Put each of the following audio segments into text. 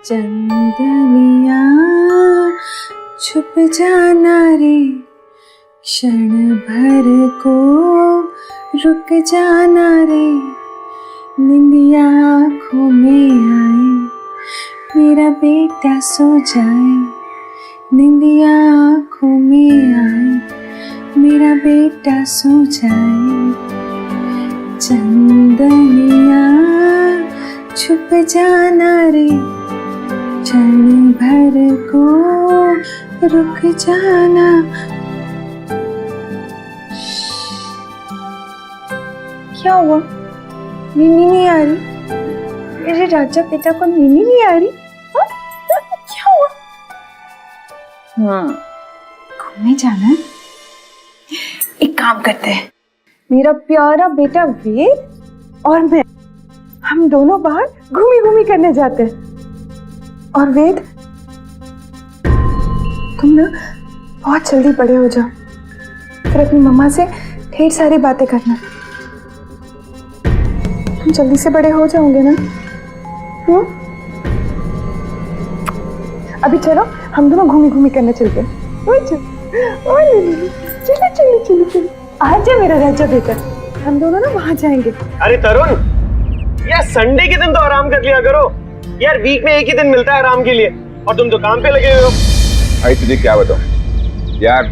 चंदनिया छुप जाना रे, क्षण भर को रुक जाना रे, निंदिया आँखों में आए, मेरा बेटा सो जाए, निंदिया आँखों में आए, मेरा बेटा सो जाए। चंदनिया छुप जाना रे, क्षण भर को रुक जाना। क्या हुआ? नींद नहीं आ रही? मेरे राजा बेटा को नींद नहीं आ रही? हा? क्या हुआ? घूमने जाना है? एक काम करते हैं, मेरा प्यारा बेटा वेद और मैं, हम दोनों बाहर घूमी घूमी करने जाते हैं। और वेद, तुम ना बहुत जल्दी बड़े हो जाओ, फिर अपनी मम्मा से ढेर सारी बातें करना। तुम जल्दी से बड़े हो जाओगे ना? अभी चलो हम दोनों घूमी घूमी करने चलते हैं। चलो चलो चलो चलो, आजा मेरा राजा बेटा, हम दोनों ना वहां जाएंगे। अरे तरुण, यार संडे के दिन तो आराम कर लिया करो यार, वीक में एक ही दिन मिलता है आराम के लिए और तुम तो काम पे लगे हुए हो। भाई तुझे क्या बताऊं यार,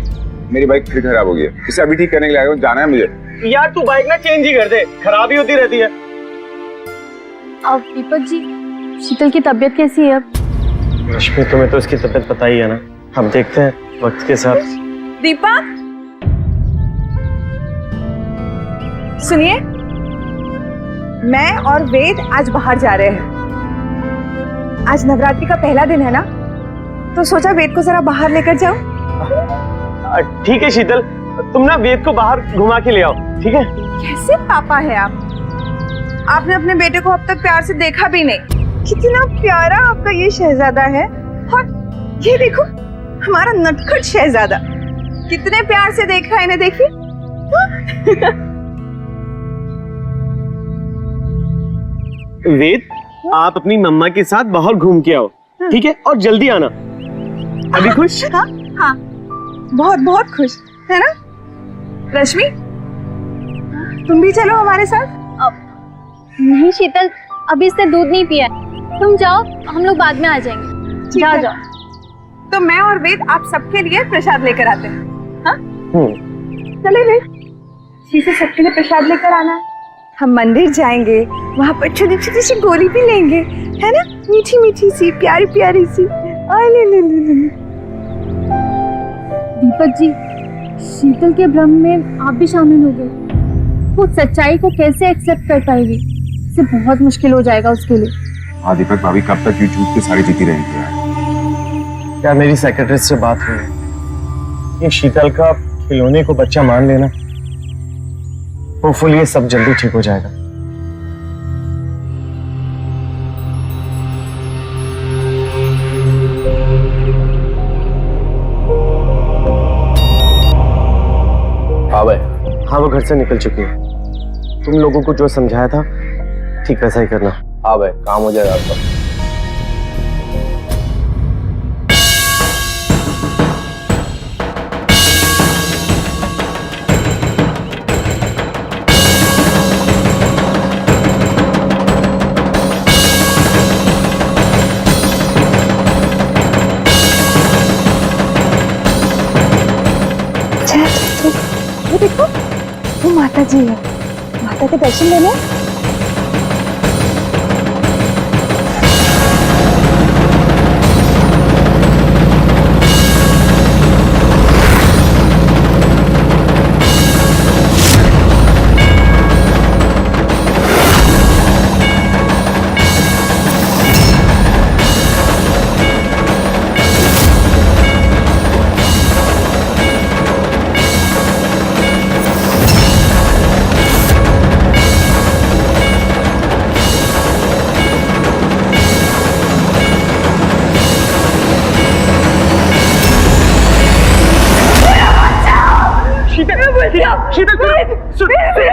मेरी बाइक फिर खराब हो गई है, इसे अभी ठीक करने के लिए आया हूं, जाना है मुझे। यार तू बाइक ना चेंज ही कर दे, खराब ही होती रहती है। अब दीपक जी, शीतल की तबीयत कैसी है अब? रश्मि, तुम्हें तो इसकी तबीयत पता ही है ना, हम देखते हैं वक्त के साथ। दीपक सुनिए, मैं और वेद आज बाहर जा रहे हैं। आज नवरात्रि का पहला दिन है ना, तो सोचा वेद को जरा बाहर लेकर जाओ। ठीक है शीतल, तुम ना वेद को बाहर घुमा के ले आओ, ठीक है? कैसे पापा है आप? आपने अपने बेटे को अब तक प्यार से देखा भी नहीं। कितना प्यारा आपका ये शहजादा है, और ये देखो हमारा नटखट शहजादा, कितने प्यार से देख रहा है इन्हें, देखिए। वेद, आप अपनी मम्मा के साथ बाहर घूम के आओ, ठीक है? और जल्दी आना। अभी खुश? हाँ हाँ, बहुत बहुत खुश है ना। रश्मि, तुम भी चलो हमारे साथ। नहीं शीतल, अभी इसने दूध नहीं पिया है, तुम जाओ, हम लोग बाद में आ जाएंगे। जाओ जाओ। तो मैं और वेद आप सबके लिए प्रसाद लेकर आते हैं। हाँ चले वेद, शीशे सबके लिए प्रसाद लेकर आना है। हम मंदिर जाएंगे, वहाँ पर छोटी छोटी सी गोली भी लेंगे, है ना, मीठी मीठी सी, प्यारी प्यारी सी। ले ले ले ले। दीपक जी, शीतल के भ्रम में आप भी शामिल हो गए, वो सच्चाई को कैसे एक्सेप्ट कर पाएगी? इसे बहुत मुश्किल हो जाएगा उसके लिए। हाँ दीपक भाभी, कब तक ये झूठ के सारी जीती रहेंगी यार? क्या मेरी सेक्रेटरी से बात हुई, ये शीतल का खिलौने को बच्चा मान लेना, होपफुली ये सब जल्दी ठीक हो जाएगा। हाँ भाई, हाँ वो घर से निकल चुकी है, तुम लोगों को जो समझाया था ठीक वैसा ही करना। हाँ भाई, काम हो जाएगा आपका। वो देखो, वो माता जी है, माता के दर्शन लेने।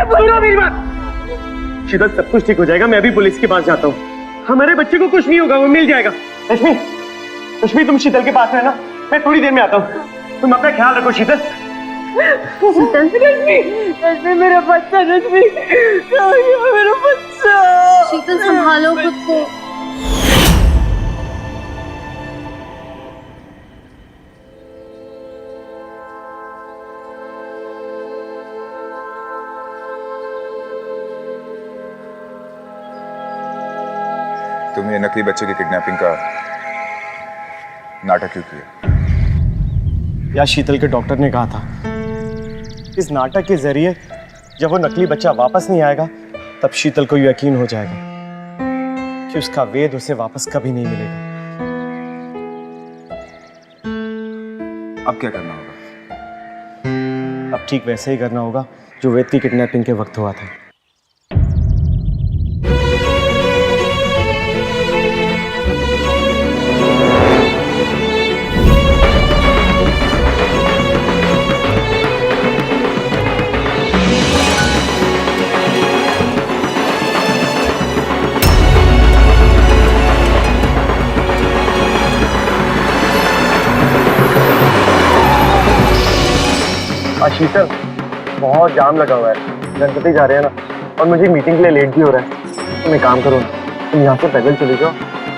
सुनो मेरी बात। शीतल, सब कुछ ठीक हो जाएगा, मैं भी पुलिस के पास जाता हूँ, हमारे बच्चे को कुछ नहीं होगा, वो मिल जाएगा। रश्मि, रश्मि तुम शीतल के पास रहना, मैं थोड़ी देर में आता हूँ। तुम अपना ख्याल रखो शीतल। शीतल, रश्मि, रश्मि मेरा बच्चा, रश्मि कहाँ गया मेरा बच्चा? शीतल संभालो खुद को। तुमने नकली बच्चे की किडनैपिंग का नाटक क्यों किया? या शीतल के डॉक्टर ने कहा था इस नाटक के जरिए जब वो नकली बच्चा वापस नहीं आएगा तब शीतल को यकीन हो जाएगा कि उसका वेद उसे वापस कभी नहीं मिलेगा। अब क्या करना होगा? अब ठीक वैसे ही करना होगा जो वेद की किडनैपिंग के वक्त हुआ था। शीतल, बहुत जाम लगा हुआ है, गणपति जा रहे हैं ना, और मुझे मीटिंग के लिए लेट भी हो रहा है। तुम एक काम करो, तुम यहाँ से पैदल चले जाओ,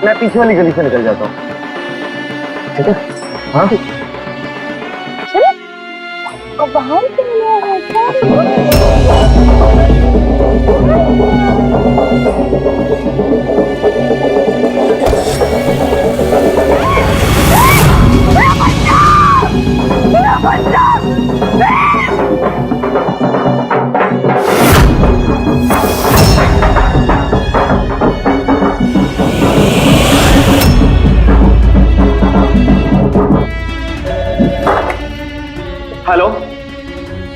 मैं पीछे वाली गली से निकल जाता हूँ, ठीक है? हाँ अब बाहर हेलो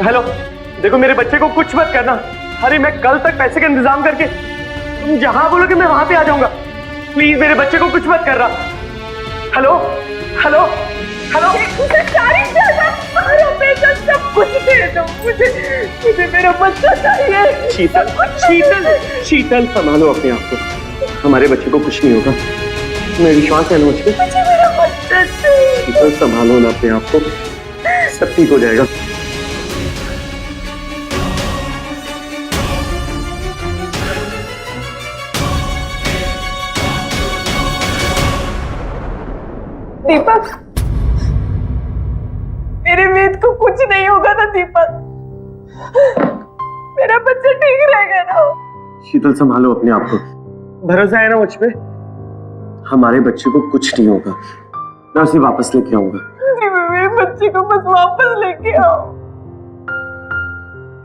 हेलो, देखो मेरे बच्चे को कुछ मत करना। अरे मैं कल तक पैसे का इंतजाम करके तुम जहां बोलोगे मैं वहां पे आ जाऊंगा। प्लीज मेरे बच्चे को कुछ मत करना। हेलो हेलो हेलो, सब कुछ दे दो मुझे मेरा बच्चा चाहिए। शीतल शीतल शीतल, संभालो अपने आप को, हमारे बच्चे को कुछ नहीं होगा, तुम्हें विश्वास है ना मुझ पे? मुझे मेरा बच्चा चाहिए। शीतल संभालो ना अपने आप को, सब ठीक हो जाएगा। दीपक, मेरे वेद को कुछ नहीं होगा ना दीपक, मेरा बच्चा ठीक रहेगा ना? शीतल संभालो अपने आप को, भरोसा है ना मुझ पे? हमारे बच्चे को कुछ नहीं होगा, मैं उसे वापस लेके आऊंगा। मेरे बच्चे को बस वापस लेके आओ।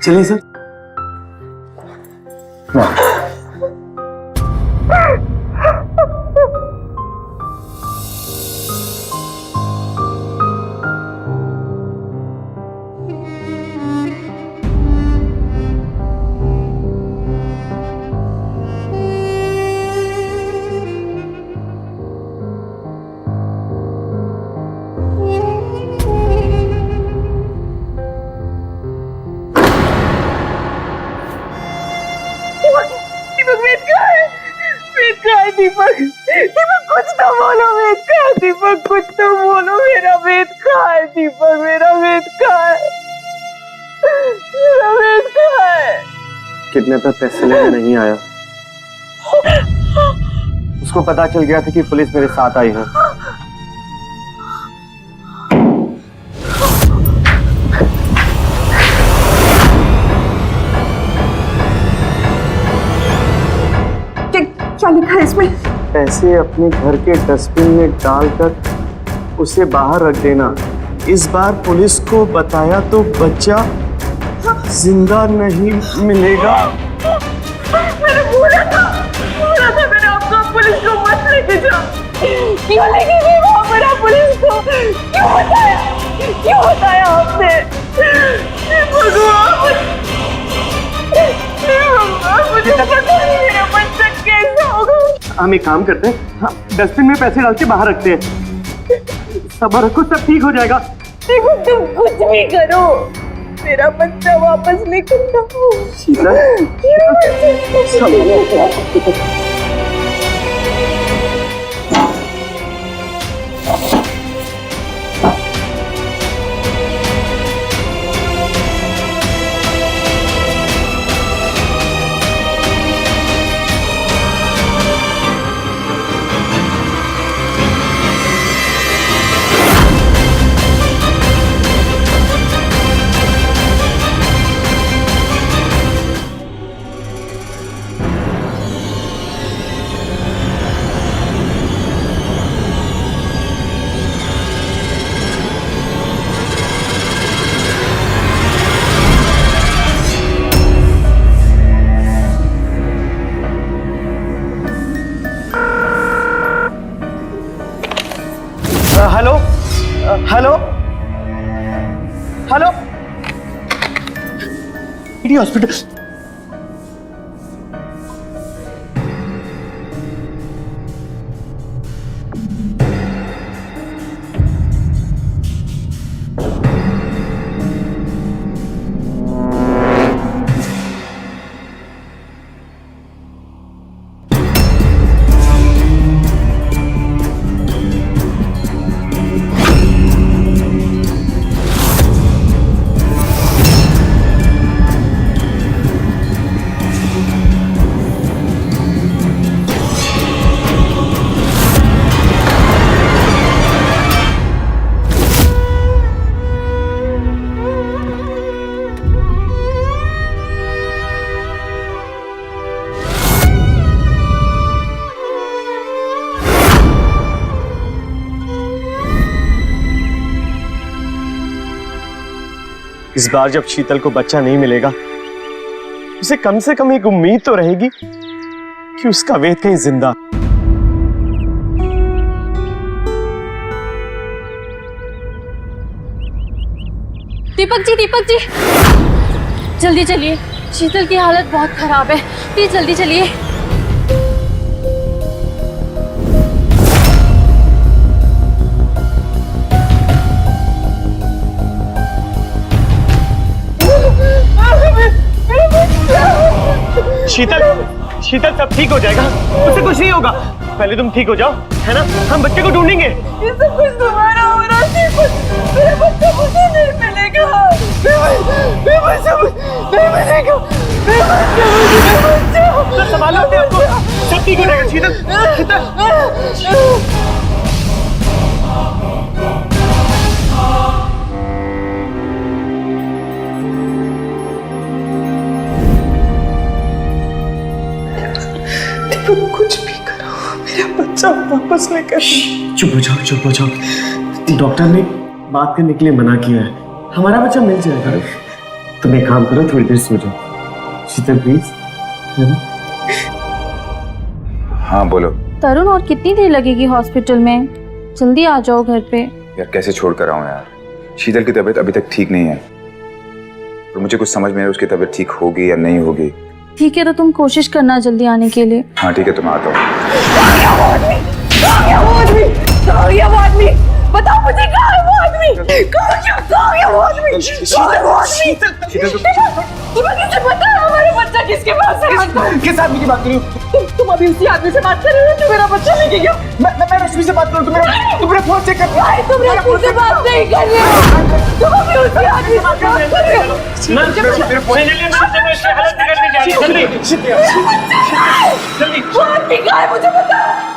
चलिए सर। दीपक, दीपक कुछ तो बोलो, वेद कहाँ है? दीपक कुछ तो बोलो, मेरा वेद कहाँ है? दीपक मेरा वेद कहाँ है? मेरा वेद कहाँ है? कितने पे पैसे लेने नहीं आया, उसको पता चल गया था कि पुलिस मेरे साथ आई है। क्या लिखा है इसमें? पैसे अपने घर के डस्टबिन में डालकर उसे बाहर रख देना। इस बार पुलिस को बताया तो बच्चा जिंदा नहीं मिलेगा। मैंने बोला था मैंने आपको, पुलिस को मत लेके जाओ। क्यों लेके गए वहां पर आप पुलिस को? क्यों बताया आपने? भगवान, मुझे पता नहीं मेरा बच्चा कैसा होगा। हम एक काम करते हैं, हाँ, डस्टबिन में पैसे डाल के बाहर रखते हैं। सब्र रखो, सब ठीक हो जाएगा। देखो तुम कुछ भी करो, मेरा बच्चा वापस लेकर आओ। Hello hello, hospital. इस बार जब शीतल को बच्चा नहीं मिलेगा, उसे कम से कम एक उम्मीद तो रहेगी कि उसका वेद कहीं जिंदा। दीपक जी, जल्दी चलिए, शीतल की हालत बहुत खराब है, प्लीज जल्दी चलिए। शीतल, शीतल सब ठीक हो जाएगा, उसे कुछ नहीं होगा। पहले तुम ठीक हो जाओ, है ना? हम बच्चे को ढूंढेंगे। ये सब कुछ तुम्हारा हो रहा है, मेरा बच्चा मुझे नहीं मिलेगा, मेरा बच्चा नहीं मिलेगा, मेरा बच्चा। संभालो अपने आप को, सब ठीक हो जाएगा। शीतल, शीतल। कुछ भी करो, मेरा बच्चा वापस लेकर। चुप हो जाओ, चुप हो जाओ। डॉक्टर ने बात करने के लिए मना किया है, हमारा बच्चा मिल जाएगा। तुम एक काम करो, थोड़ी देर सो जाओ। शीतल प्लीज, है ना? हाँ बोलो। तरुण, और कितनी देर लगेगी हॉस्पिटल में? जल्दी आ जाओ घर पे। यार कैसे छोड़ कर आऊं यार, शीतल की तबीयत अभी तक ठीक नहीं है और मुझे कुछ समझ में नहीं उसकी तबीयत ठीक होगी या नहीं होगी। ठीक है, तो तुम कोशिश करना जल्दी आने के लिए। हाँ ठीक है, तुम आता हूँ। वो आदमी, बताओ मुझे कहाँ है वो आदमी? कहाँ है वो आदमी? तुम्हें कैसे पता है हमारा बच्चा किसके पास है? किस आदमी की बात कर रही हो? तुम अभी उसी आदमी से बात कर रहे हो जो मेरा बच्चा लेके गया। मैं रश्मि से बात करूँ? तुम मेरा फोन चेक कर। तुम रश्मि से बात नहीं कर रहे हो, तुम अभी उसी आदमी से बात कर रहे हो। वो आदमी कहाँ है मुझे बताओ।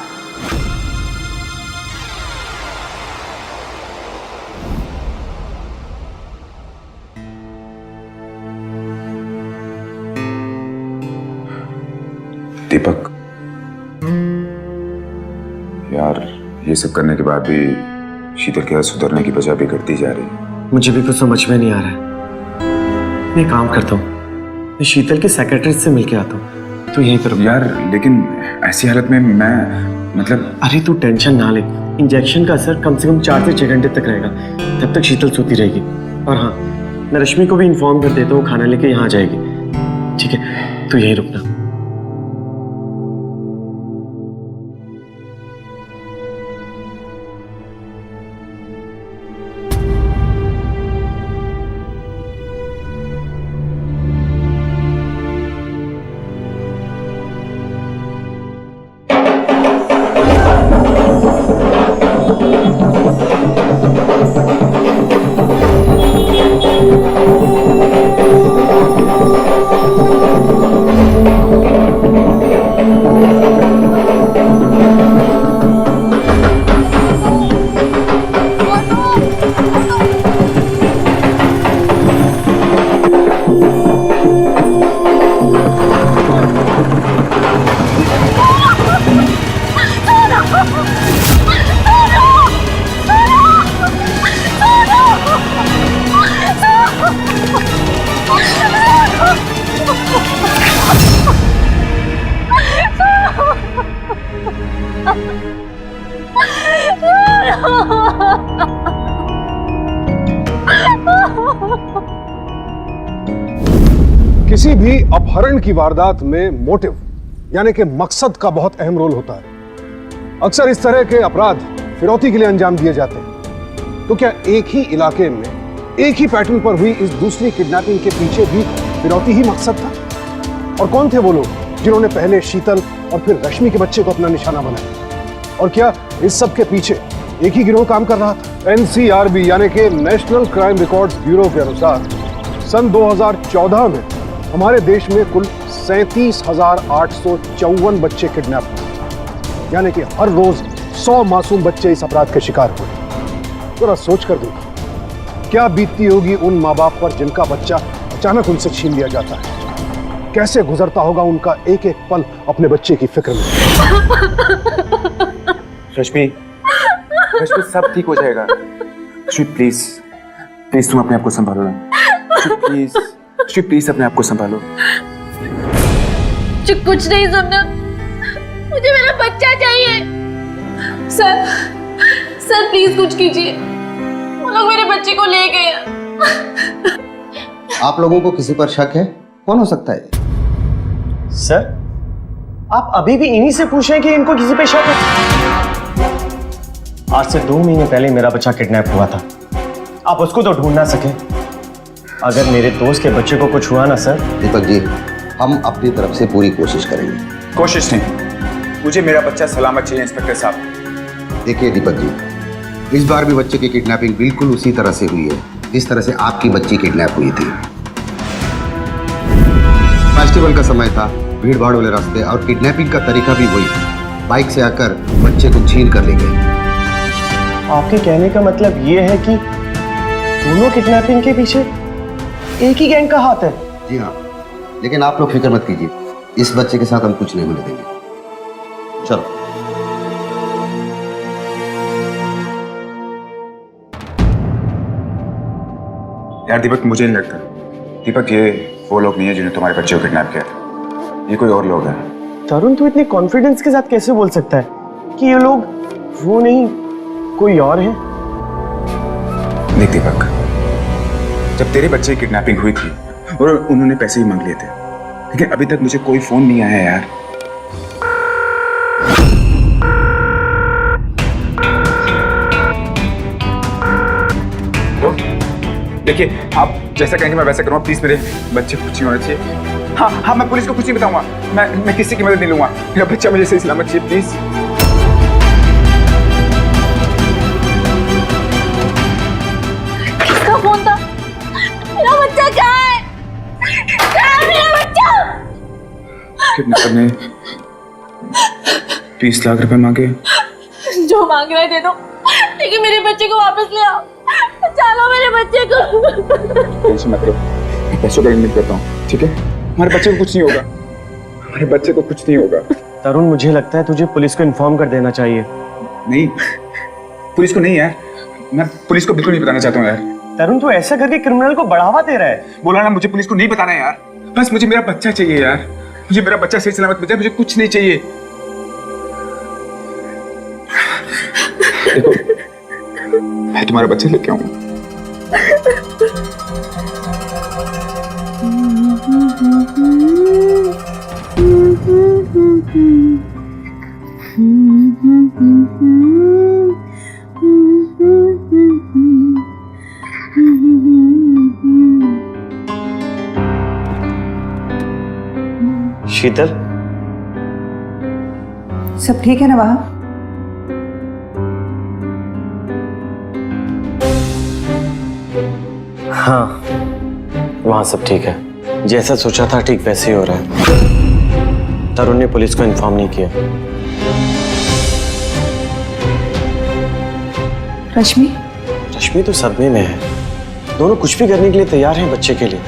दीपक, यार ये सब करने के बाद भी शीतल की हालत सुधरने की बजाय बिगड़ती जा रही है। मुझे भी कुछ समझ में नहीं आ रहा है। मैं काम करता हूँ, मैं शीतल के सेक्रेटरी से मिलके आता हूँ, तो यहीं पर। यार लेकिन ऐसी हालत में मैं मतलब। अरे तू टेंशन ना ले, इंजेक्शन का असर कम से कम 4 से 6 घंटे तक रहेगा, तब तक शीतल सोती रहेगी। और हाँ, मैं रश्मि को भी इन्फॉर्म कर देता हूँ, खाना लेके यहाँ आ जाएगी। ठीक है, तू यहीं रुकना। किसी भी अपहरण की वारदात में मोटिव यानी कि मकसद का बहुत अहम रोल होता है। अक्सर इस तरह के अपराध फिरौती के लिए अंजाम दिए जाते हैं। तो क्या एक ही इलाके में एक ही पैटर्न पर हुई इस दूसरी किडनैपिंग के पीछे भी फिरौती ही मकसद था? और कौन थे वो लोग जिन्होंने पहले शीतल और फिर रश्मि के बच्चे को अपना निशाना बनाया? और क्या इस सब के पीछे एक ही गिरोह काम कर रहा था? एनसीआरबी यानी कि नेशनल क्राइम रिकॉर्ड्स ब्यूरो के अनुसार सन 2014 में हमारे देश में कुल 37,854 बच्चे किडनैप हुए, यानी कि हर रोज 100 मासूम बच्चे इस अपराध के शिकार हुए। जरा सोच कर देखिए, क्या बीतती होगी उन माँ बाप पर जिनका बच्चा अचानक उनसे छीन लिया जाता है। कैसे गुजरता होगा उनका एक एक पल अपने बच्चे की फिक्र में। रश्मि, रश्मि सब ठीक हो जाएगा। रश्मि प्लीज, प्लीज तुम अपने आप को संभालो ना। प्लीज रश्मि, प्लीज अपने आप को संभालो। कुछ नहीं समझा, मुझे मेरा बच्चा चाहिए। सर, सर प्लीज कुछ कीजिए, वो लोग मेरे बच्चे को ले गए। आप लोगों को किसी पर शक है? कौन हो सकता है? सर, आप अभी भी इन्हीं से पूछ रहे हैं कि इनको किसी पे शक है? आज से 2 महीने पहले मेरा बच्चा किडनैप हुआ था। आप उसको तो ढूंढ ना सके। अगर मेरे दोस्त के बच्चे को कुछ हुआ ना सर। दीपक जी, हम अपनी तरफ से पूरी कोशिश करेंगे। कोशिश नहीं, मुझे मेरा बच्चा सलामत चाहिए इंस्पेक्टर साहब। देखिए दीपक जी, इस बार भी बच्चे की किडनैपिंग बिल्कुल उसी तरह से हुई है जिस तरह से आपकी बच्ची किडनैप हुई थी। फेस्टिवल का समय था, भीड़ भाड़ वाले रास्ते, और किडनैपिंग का तरीका भी वही था। बाइक से आकर बच्चे को छीन कर ले गए। आपके कहने का मतलब ये है कि दोनों किडनैपिंग के पीछे एक ही गैंग का हाथ है? जी हाँ, लेकिन आप लोग फिक्र मत कीजिए, इस बच्चे के साथ हम कुछ नहीं होने देंगे। चलो। यार दीपक, मुझे नहीं लगता दीपक ये वो लोग नहीं है जिन्होंने तुम्हारे बच्चे को किडनैप किया था। ये कोई और लोग हैं। तरुण, तू इतने कॉन्फिडेंस के साथ कैसे बोल सकता है कि ये लोग वो नहीं कोई और है? देख दीपक, जब तेरे बच्चे की किडनैपिंग हुई थी और उन्होंने पैसे भी मांग लिए थे, लेकिन अभी तक मुझे कोई फोन नहीं आया यार। तो देखिए, आप जैसा कहेंगे मैं वैसा करूँगा। प्लीज मेरे बच्चे को कुछ नहीं होना चाहिए। हाँ हाँ, मैं पुलिस को कुछ नहीं बताऊंगा। मैं किसी की मदद नहीं लूंगा। मेरा बच्चा मुझे सही सलामत चाहिए, प्लीज। किसका फोन था? मेरा बच्चा कहाँ है? कहाँ है मेरा बच्चा? किडनैपर ने 20 लाख रुपए मांगे। जो मांग रहे दे दो, लेकिन मेरे बच्चे को वापस ले आओ। चलो मेरे बच्चे को। टेंशन मत लो, मैं पैसों का इंतजाम करता हूँ, ठीक है? हमारे बच्चे को कुछ नहीं होगा, हमारे बच्चे को कुछ नहीं होगा। तरुण, मुझे लगता है तुझे पुलिस को इन्फॉर्म कर देना चाहिए। नहीं, पुलिस को नहीं यार, मैं पुलिस को बिल्कुल नहीं बताना चाहता हूँ यार। तरुण, तू ऐसा करके क्रिमिनल को बढ़ावा दे रहा है। बोला ना, मुझे पुलिस को नहीं बताना है यार। बस मुझे मेरा बच्चा चाहिए यार, मुझे मेरा बच्चा सही सलामत बचा, मुझे कुछ नहीं चाहिए। देखो, मैं तुम्हारा बच्चा लेके आऊंगा। शीतल, सब ठीक है ना वहाँ? हाँ, वहाँ सब ठीक है। जैसा सोचा था ठीक वैसे ही हो रहा है। तरुण ने पुलिस को इन्फॉर्म नहीं किया। रश्मि? रश्मि तो सदमे में है। दोनों कुछ भी करने के लिए तैयार हैं बच्चे के लिए।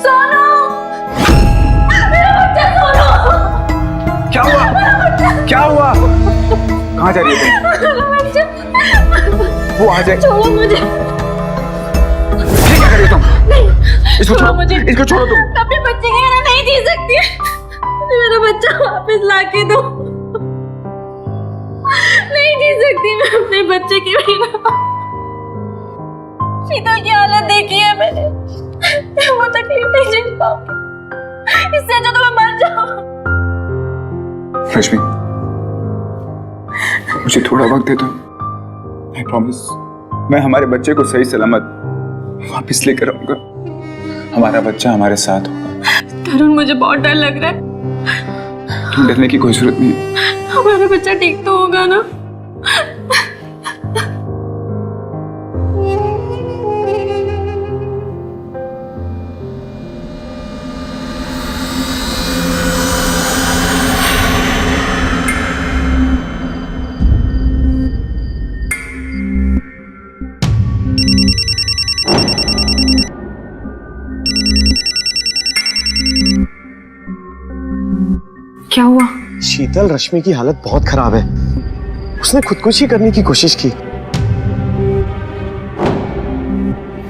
सोनू! मेरा बच्चा सोनू! क्या हुआ? क्या हुआ? कहाँ जा रही है बच्चा, वो आ जाए। छोड़ो मुझे। ये क्या कर रही हो तुम? इसको छोड़ो छोड़ो मुझे। इसको छोड़ो तुम। अपने बच्चे के बिना नहीं जी सकती। मुझे मेरा बच्चा वापस लाके दो। नहीं जी सकती मैं अपने बच्चे के बिना। शीतल की हालत देखी है मैंने, वो तकलीफ नहीं झेल पाऊंगी। इससे अच्छा तो मैं मर जाऊं। रश्मि, मुझे थोड़ा वक्त दे दो। I promise, मैं हमारे बच्चे को सही सलामत वापस लेकर आऊंगा। हमारा बच्चा हमारे साथ होगा। तरुण, मुझे बहुत डर लग रहा है। तुम डरने की कोई जरूरत नहीं है। हमारा बच्चा ठीक तो होगा ना? क्या हुआ? शीतल, रश्मि की हालत बहुत खराब है। उसने खुदकुशी करने की कोशिश की।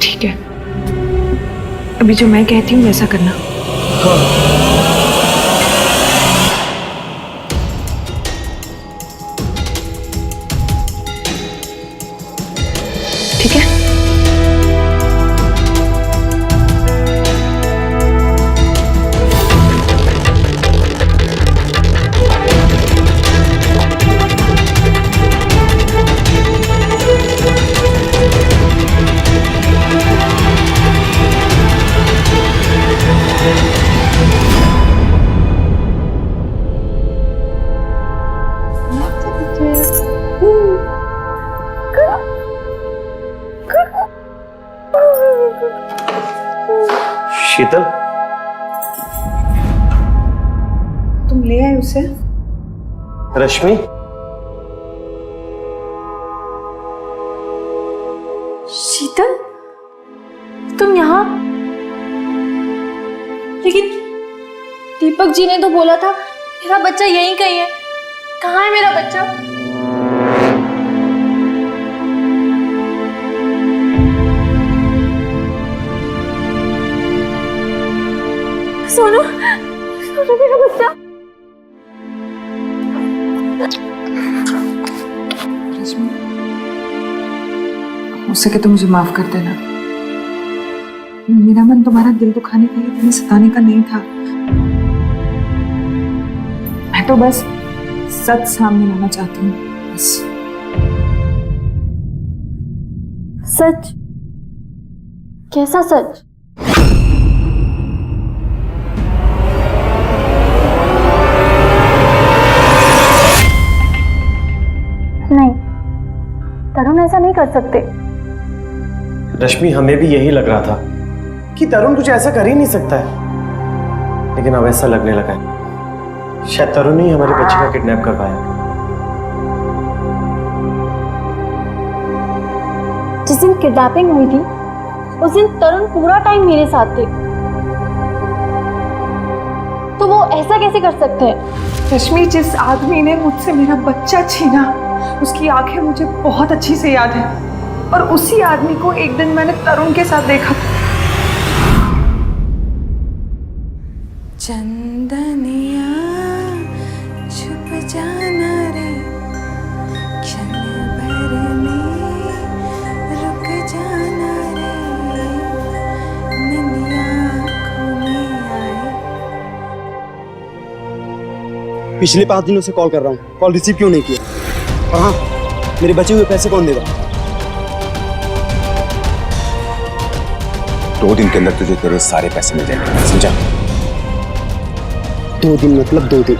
ठीक है, अभी जो मैं कहती हूँ वैसा करना। ठीक है? शीतल, तुम ले आए उसे? रश्मि, शीतल, तुम यहाँ? लेकिन दीपक जी ने तो बोला था मेरा बच्चा यहीं कहीं है। कहाँ है मेरा बच्चा? सोनू, सोनू मेरा बच्चा। हो सके तो मुझे माफ कर देना। मेरा मन तुम्हारा दिल दुखाने के लिए, तुम्हें सताने का नहीं था। मैं तो बस सच सामने लाना चाहती हूँ, बस। सच? कैसा सच? नहीं, तरुण ऐसा नहीं कर सकते। रश्मि, हमें भी यही लग रहा था कि तरुण कुछ ऐसा कर ही नहीं सकता है, लेकिन अब ऐसा लगने लगा है शायद तरुण ही हमारे बच्चे का किडनैप करवाया। जिस दिन किडनैपिंग हुई थी उस दिन तरुण पूरा टाइम मेरे साथ थे, तो वो ऐसा कैसे कर सकते हैं? रश्मि, जिस आदमी ने मुझसे मेरा बच्चा छीना, उसकी आंखें मुझे बहुत अच्छी से याद है। और उसी आदमी को एक दिन मैंने तरुण के साथ देखा। चंदनिया छुप जाना रे, क्षण भर में रुक जाना रे, निंदिया आँखों में आए। पिछले 5 दिनों से कॉल कर रहा हूँ, कॉल रिसीव क्यों नहीं किया? और हाँ, मेरे बचे हुए पैसे कौन देगा? 2 दिन के अंदर तुझे तेरे सारे पैसे मिल जाएंगे, समझा? 2 दिन मतलब 2 दिन।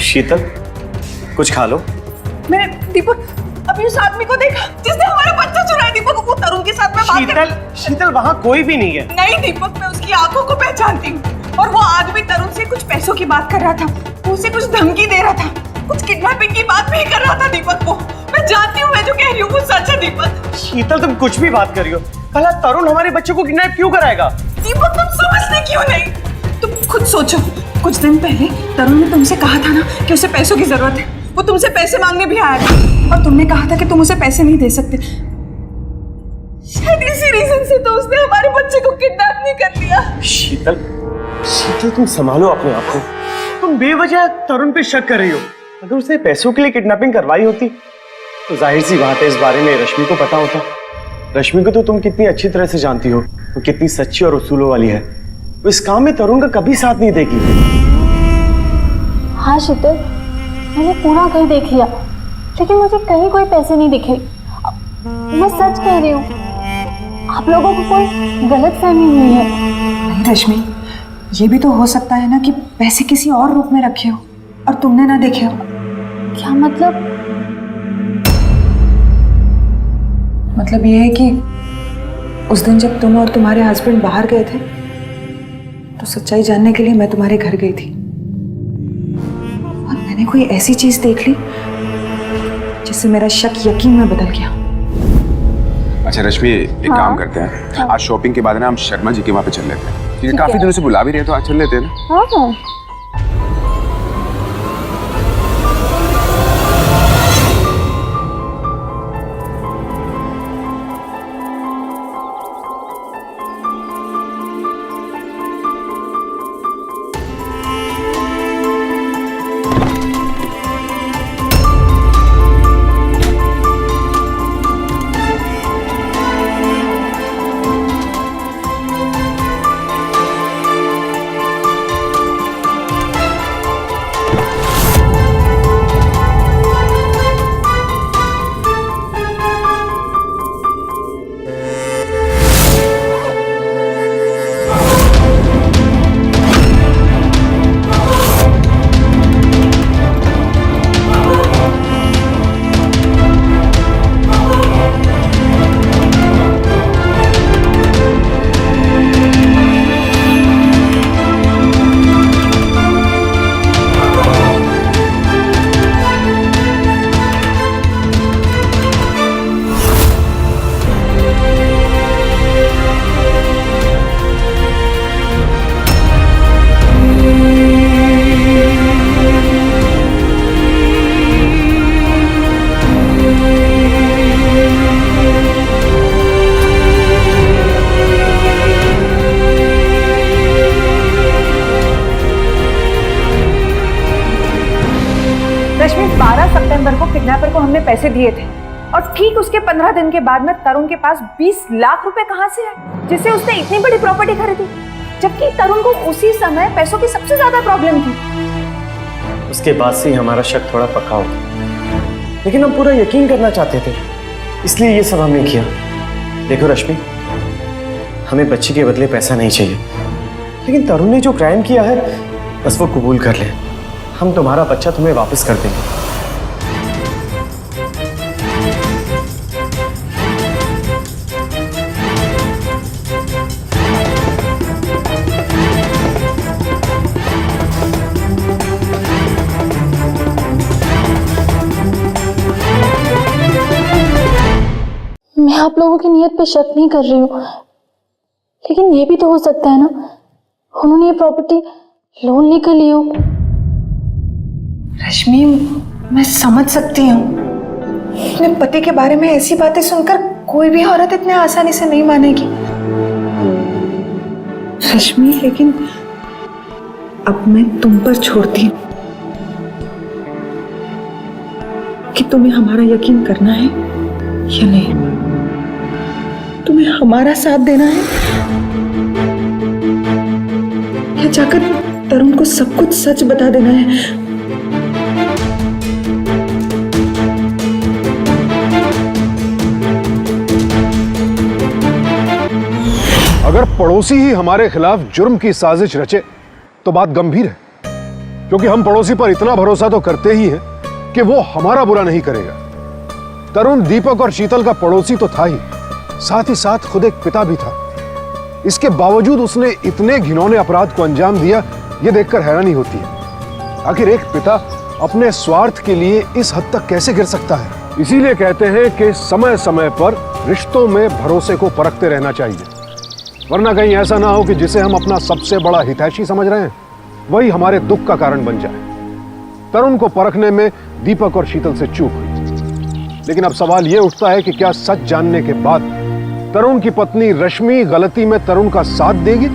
शीतल, कुछ खा लो। मैंने दीपक अभी उस आदमी को देखा जिसने हमारा बच्चा चुराया। दीपक, वो तरुण के साथ में बात कर। शीतल, वहां कोई भी नहीं है। नहीं दीपक, मैं उसकी आंखों को पहचानती हूँ। और वो आदमी तरुण से कुछ पैसों की बात कर रहा था, वो उसे कुछ धमकी दे रहा था, कुछ किडनैपिंग की बात भी कर रहा था दीपक को। मैं जानती हूँ, मैं जो कह रही हूँ वो सच है दीपक। शीतल तुम कुछ भी बात कर रही हो, कल तरुण हमारे बच्चे को किडनैप क्यों कराएगा? दीपक तुम समझते क्यों नहीं? तुम खुद सोचो, कुछ दिन पहले तरुण ने तुमसे कहा था ना कि उसे पैसों की जरूरत है। वो तुमसे पैसे मांगने भी आया था और तुमने कहा था कि तुम उसे पैसे नहीं दे सकते। शायद इसी रीजन से तो उसने हमारे बच्चे को किडनैप नहीं कर लिया। शीतल, शीतल तुम संभालो अपने आप को। तुम बेवजह तरुण पे शक कर रही हो। अगर उसने पैसों के लिए किडनैपिंग करवाई होती तो जाहिर सी बात है इस बारे में रश्मि को पता होता। रश्मि को तो तुम कितनी अच्छी तरह से जानती हो, वो कितनी सच्ची और उसूलों वाली है। वो इस काम में तरुण का कभी साथ नहीं देगी। हाँ शीतल, मैंने पूरा घर देख लिया, लेकिन मुझे कहीं कोई पैसे नहीं दिखे। मैं सच कह रही हूँ, आप लोगों को कोई गलतफहमी हुई है। नहीं रश्मि, ये भी तो हो सकता है ना कि पैसे किसी और रूप में रखे हो और तुमने ना देखे हो। क्या मतलब? मतलब ये है कि उस दिन जब तुम और तुम्हारे हस्बैंड बाहर गए थे तो सच्चाई जानने के लिए मैं तुम्हारे घर गई थी और मैंने कोई ऐसी चीज देख ली जिससे मेरा शक यकीन में बदल गया। अच्छा रश्मि, एक काम करते हैं, आज शॉपिंग के बाद ना हम शर्मा जी के वहाँ पे चल लेते हैं, क्योंकि काफी दिनों से बुला भी रहे तो आज चल लेते हैं ना। हाँ। रश्मि, 12 सितंबर को किडनैपर को हमने पैसे दिए थे और ठीक उसके 15 दिन के बाद में तरुण के पास 20 लाख रुपए कहां से आए जिससे उसने इतनी बड़ी प्रॉपर्टी खरीदी, जबकि तरुण को उसी समय पैसों की सबसे ज्यादा प्रॉब्लम थी। उसके बाद से ही हमारा शक थोड़ा पक्का होगा, लेकिन हम पूरा यकीन करना चाहते थे, इसलिए ये सब हमने किया। देखो रश्मि, हमें बच्ची के बदले पैसा नहीं चाहिए, लेकिन तरुण ने जो क्राइम किया है बस वो कबूल कर ले। हम तुम्हारा बच्चा तुम्हें वापस कर देंगे। मैं आप लोगों की नीयत पे शक नहीं कर रही हूँ, लेकिन ये भी तो हो सकता है ना, उन्होंने ये प्रॉपर्टी लोन लेकर ली हो। रश्मि, मैं समझ सकती हूँ, अपने पति के बारे में ऐसी बातें सुनकर कोई भी औरत इतने आसानी से नहीं मानेगी। रश्मि, लेकिन अब मैं तुम पर छोड़ती हूँ कि तुम्हें हमारा यकीन करना है या नहीं। तुम्हें हमारा साथ देना है या जाकर तरुण को सब कुछ सच बता देना है। अगर पड़ोसी ही हमारे खिलाफ जुर्म की साजिश रचे तो बात गंभीर है, क्योंकि हम पड़ोसी पर इतना भरोसा तो करते ही हैं कि वो हमारा बुरा नहीं करेगा। तरुण दीपक और शीतल का पड़ोसी तो था ही, साथ ही साथ खुद एक पिता भी था। इसके बावजूद उसने इतने घिनौने अपराध को अंजाम दिया, यह देखकर हैरानी होती है। आखिर एक पिता अपने स्वार्थ के लिए इस हद तक कैसे गिर सकता है? इसीलिए कहते हैं कि समय समय पर रिश्तों में भरोसे को परखते रहना चाहिए, वरना कहीं ऐसा ना हो कि जिसे हम अपना सबसे बड़ा हितैषी समझ रहे हैं वही हमारे दुख का कारण बन जाए। तरुण को परखने में दीपक और शीतल से चूक हुई, लेकिन अब सवाल यह उठता है कि क्या सच जानने के बाद तरुण की पत्नी रश्मि गलती में तरुण का साथ देगी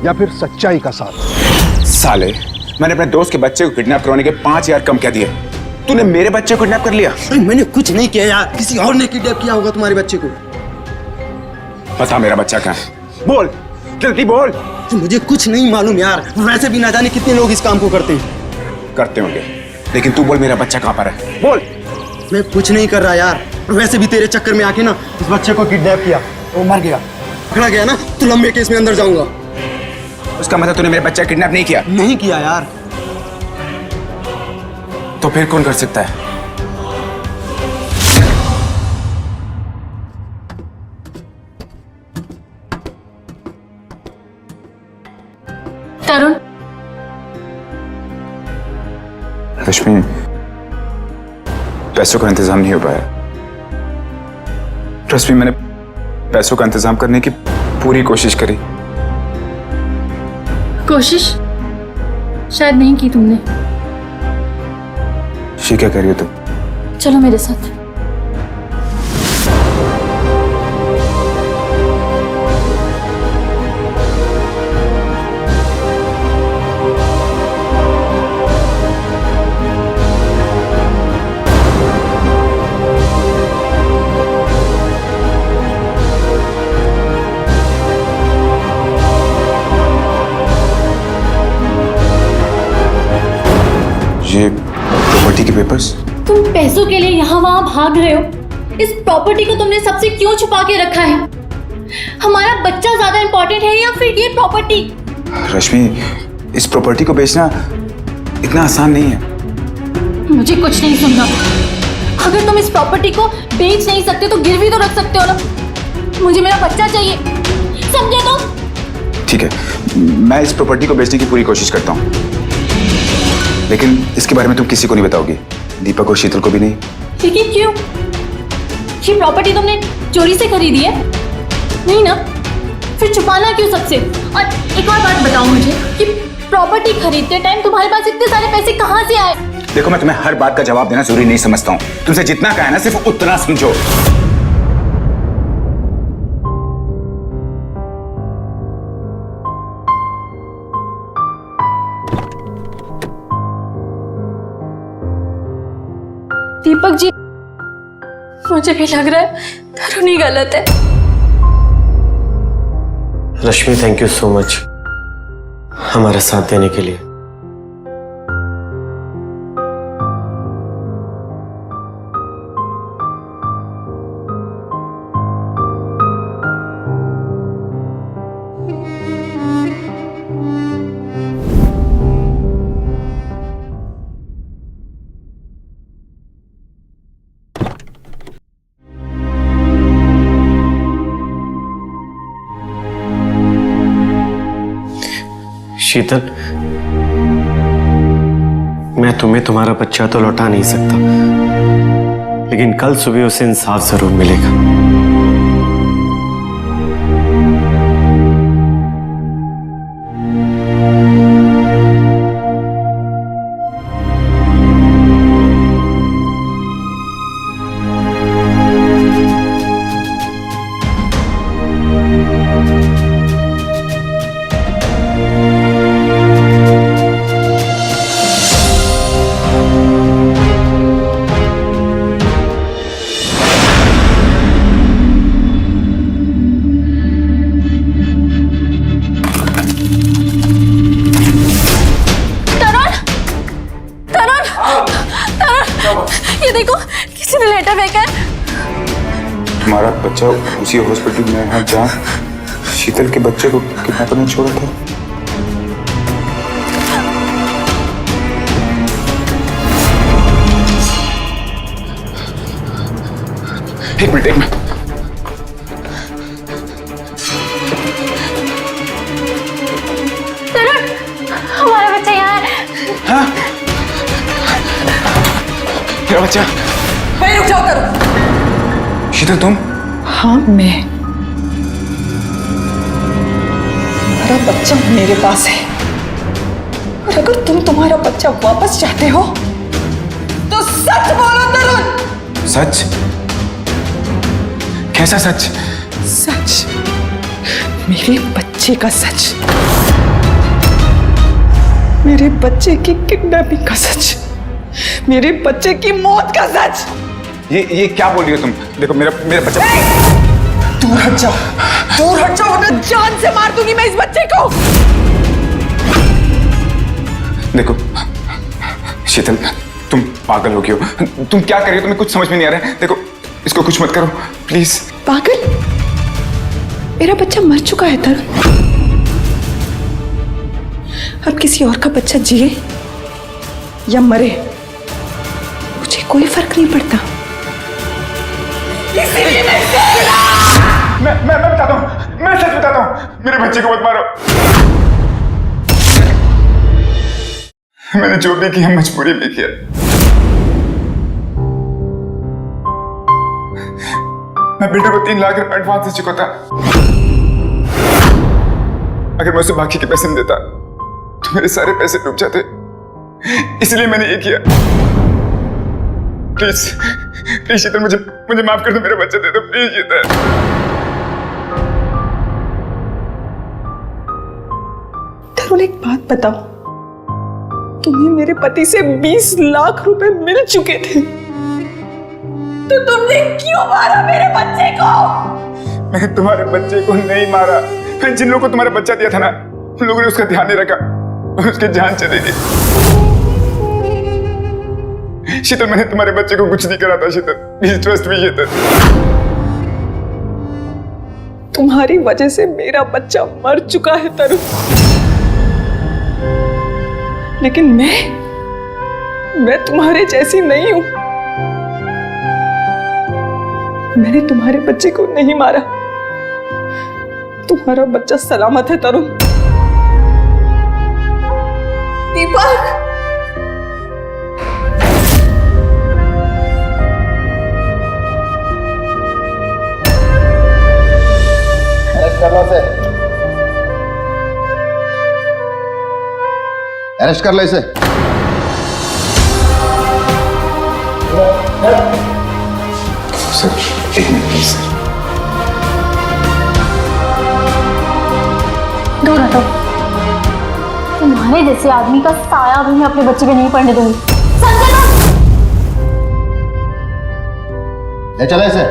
या फिर सच्चाई का साथ? साले, मैंने अपने दोस्त के बच्चे को किडनैप करवाने के 5000 कम कह दिए, तूने मेरे बच्चे को किडनैप कर लिया। अरे मैंने कुछ नहीं किया यार, किसी और ने किडनैप किया होगा तुम्हारे बच्चे को। बता मेरा बच्चा कहाँ है, बोल जल्दी बोल। मुझे कुछ नहीं मालूम यार, वैसे भी ना जाने कितने लोग इस काम को करते होंगे, लेकिन तू बोल मेरा बच्चा कहाँ पर है, बोल। मैं कुछ नहीं कर रहा यार, वैसे भी तेरे चक्कर में आके ना इस बच्चे को किडनैप किया, वो मर गया, पकड़ा गया ना तो लंबे केस में अंदर जाऊंगा। उसका मतलब तूने मेरा बच्चा किडनैप नहीं किया? नहीं किया यार। तो फिर कौन कर सकता है? तरुण, रश्मि, पैसों का इंतजाम नहीं हो पाया। ट्रस्ट मी, मैंने पैसों का इंतजाम करने की पूरी कोशिश करी। कोशिश शायद नहीं की तुमने। ये क्या कह रही हो तुम? चलो मेरे साथ। ये प्रॉपर्टी के पेपर्स? तुम पैसों के लिए यहाँ वहाँ भाग रहे हो। इस प्रॉपर्टी को तुमने सबसे क्यों छुपा के रखा है? हमारा बच्चा ज्यादा इंपॉर्टेंट है या फिर ये प्रॉपर्टी? रश्मि, इस प्रॉपर्टी को बेचना इतना आसान नहीं है। मुझे कुछ नहीं सुनना। अगर तुम इस प्रॉपर्टी को बेच नहीं सकते तो गिरवी तो रख सकते हो ना। मुझे मेरा बच्चा चाहिए, समझे तुम? ठीक है, मैं इस प्रॉपर्टी को बेचने की पूरी कोशिश करता हूँ, लेकिन इसके बारे में तुम किसी को नहीं बताओगी, दीपक और शीतल को भी नहीं। लेकिन क्यों? ये प्रॉपर्टी तुमने चोरी से खरीदी है? नहीं ना? फिर छुपाना क्यों सबसे? और एक और बात बताओ मुझे कि प्रॉपर्टी खरीदते टाइम तुम्हारे पास इतने सारे पैसे कहाँ से आए? देखो, मैं तुम्हें हर बात का जवाब देना जरूरी नहीं समझता हूँ। तुमसे जितना कहा है ना, सिर्फ उतना समझो। दीपक जी, मुझे भी लग रहा है तरुण ही गलत है। रश्मि, थैंक यू सो मच हमारा साथ देने के लिए। शीतल, मैं तुम्हें तुम्हारा बच्चा तो लौटा नहीं सकता, लेकिन कल सुबह उसे इंसाफ जरूर मिलेगा। ये देखो, किसी ने लेटर फेंका है। तुम्हारा बच्चा उसी हॉस्पिटल में है जहाँ शीतल के बच्चे को किडनैपर ने छोड़ा था। एक मिनट बच्चा। भाई रुक जाओ तरुण। शीतल तुम? हाँ मैं। तुम्हारा बच्चा मेरे पास है और अगर तुम तुम्हारा बच्चा वापस चाहते हो तो सच बोलो तरुण। सच? कैसा सच? सच, मेरे बच्चे का सच, मेरे बच्चे की किडनैपिंग का सच, मेरे बच्चे की मौत का सच। ये क्या बोल रही हो तुम? देखो मेरा बच्चा। दूर हट जाओ, दूर हट जाओ वरना जान से मार दूंगी मैं इस बच्चे को। देखो शीतल, तुम पागल हो गई हो। तुम क्या कर रही हो? तुम्हें कुछ समझ में नहीं आ रहा है। देखो इसको कुछ मत करो प्लीज। पागल? मेरा बच्चा मर चुका है तरुण। अब किसी और का बच्चा जिए या मरे मुझे कोई फर्क नहीं पड़ता। मैं बताता हूँ, मैं सच बताता हूँ। मेरे बच्चे को मत मारो। मैंने जो भी किया मजबूरी में किया। मैं बेटे को 3 लाख रुपए एडवांस दे चुका था। अगर मैं उसे बाकी के पैसे नहीं देता तो मेरे सारे पैसे डूब जाते, इसलिए मैंने ये किया। प्लीज प्लीज शीतल, मुझे माफ कर दो। मेरे बच्चे दे दो प्लीज शीतल। तरुण एक बात बताओ, तुम्हें मेरे पति से 20 लाख रुपए मिल चुके थे तो तुमने क्यों मारा मेरे बच्चे को? मैंने तुम्हारे बच्चे को नहीं मारा। जिन लोगों को तुम्हारा बच्चा दिया था ना, उन लोगों ने उसका ध्यान नहीं रखा और उसकी जान चली गई। शीतल, मैंने तुम्हारे बच्चे को कुछ नहीं करा था शीतल। प्लीज ट्रस्ट मी शीतल। तुम्हारी वजह से मेरा बच्चा मर चुका है तरुण, लेकिन मैं तुम्हारे जैसी नहीं हूं। मैंने तुम्हारे बच्चे को नहीं मारा। तुम्हारा बच्चा सलामत है तरुण। दीपक, अरेस्ट कर लो इसे। सर एक मिनट प्लीज सर। दूर हटो। तुम्हारे जैसे आदमी का साया भी मैं अपने बच्चे पे नहीं पड़ने दूंगी। संजय ले चला इसे।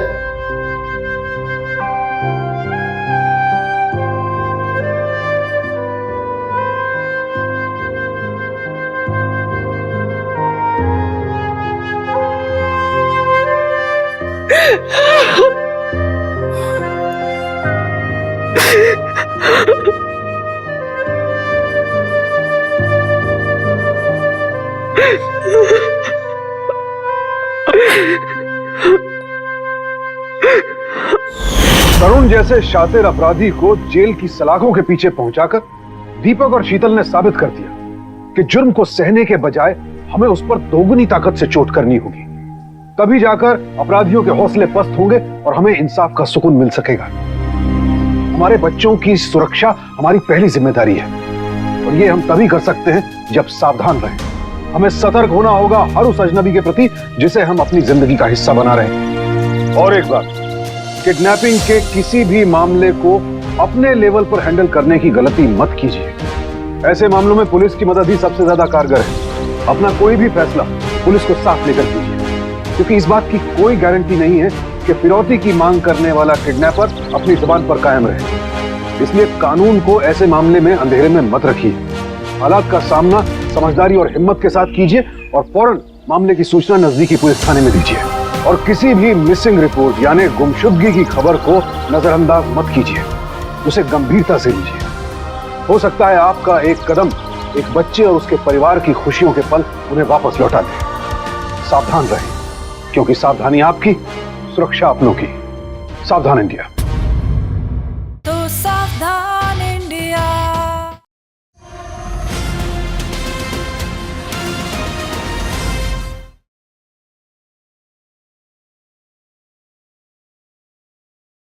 तरुण जैसे शातिर अपराधी को जेल की सलाखों के पीछे पहुंचाकर दीपक और शीतल ने साबित कर दिया कि जुर्म को सहने के बजाय हमें उस पर दोगुनी ताकत से चोट करनी होगी। तभी जाकर अपराधियों के हौसले पस्त होंगे और हमें इंसाफ का सुकून मिल सकेगा। हमारे बच्चों की सुरक्षा हमारी पहली जिम्मेदारी है और ये हम तभी कर सकते हैं जब सावधान रहें। हमें सतर्क होना होगा हर उस अजनबी के प्रति जिसे हम अपनी जिंदगी का हिस्सा बना रहे हैं। और एक बात, किडनैपिंग के किसी भी मामले को अपने लेवल पर हैंडल करने की गलती मत कीजिए। ऐसे मामलों में पुलिस की मदद ही सबसे ज्यादा कारगर है। अपना कोई भी फैसला पुलिस को साथ लेकर कीजिए, क्योंकि इस बात की कोई गारंटी नहीं है कि फिरौती की मांग करने वाला किडनैपर अपनी जुबान पर कायम रहे। इसलिए कानून को ऐसे मामले में अंधेरे में मत रखिए। हालात का सामना समझदारी और हिम्मत के साथ कीजिए और फौरन मामले की सूचना नजदीकी पुलिस थाने में दीजिए। और किसी भी मिसिंग रिपोर्ट यानी गुमशुदगी की खबर को नजरअंदाज मत कीजिए, उसे गंभीरता से लीजिए। हो सकता है आपका एक कदम एक बच्चे और उसके परिवार की खुशियों के पल उन्हें वापस लौटा दे। सावधान रहें, क्योंकि सावधानी आपकी, सुरक्षा अपनों की। सावधान इंडिया। तो सावधान।